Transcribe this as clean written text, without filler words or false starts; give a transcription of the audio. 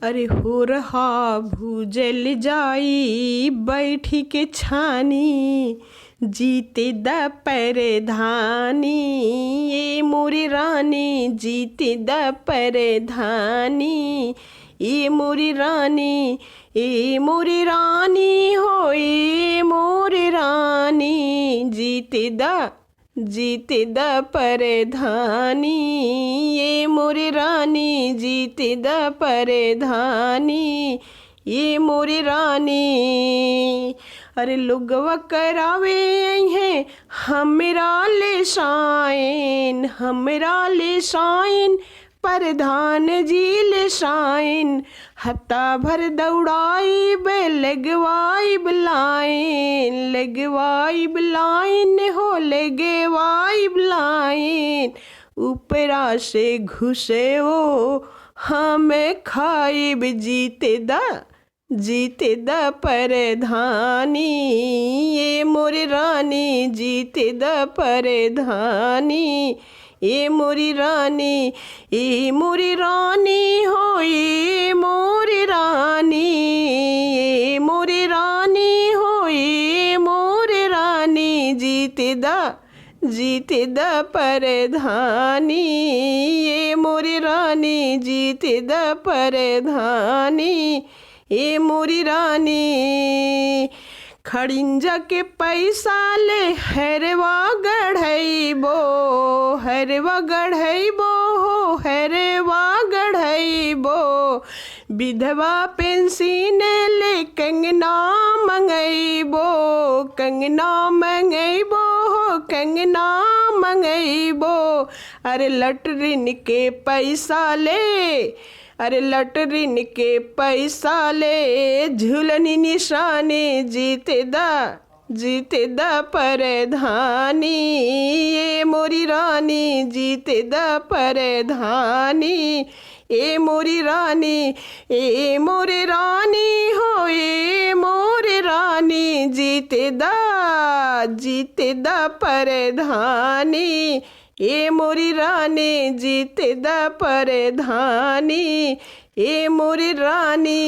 अरे हो रहा भूजल जाई बैठी के छानी, जीते द परधानी ये मोरी रानी, जीते द परधानी ये मोरी रानी, ए मोरी रानी हो ए मोरी रानी, जीते द परधानी ये मोरी रानी, जीते द परधानी ये मोरी रानी। अरे लोगवा करावे हैं हमरा ले शाइन, हमरा ले शाइन परधान जी ले शाइन, हफ्ता भर दौड़ाई बे लगवाई बलाइन, लगवाई बलाइन हो लगवाई बलाइन, ऊपरा से घुसे ओ हमें खाइब, जीते द परधानी ये मोरी रानी, जीते द परधानी ये मोरी रानी, ये मोरी रानी हो ये मोरी रानी, ये मोरी रानी हो ये मोरी रानी, जीते द परधानी ये मोरी रानी, जीते द परधानी ये मोरी रानी। खड़िंजा के पैसा ले हरवा गढ़ैबो, हरवा गढ़ैबो हो हरवा गढ़ैबो, विधवा पेंशन ले कंगना मंगैबो, कंगना मंगैबो हो कंगना मंगैबो। अरे लटरिन के पैसा ले, अरे लटरिन के पैसा ले, झूलनी निशानी जीते द परधानी ये मोरी रानी, जीते द परधानी ए मोरी रानी, ए मोरी रानी हो ए मोरी रानी, जीते द परधानी ए मोरी रानी, जीते द परधानी ए मोरी रानी।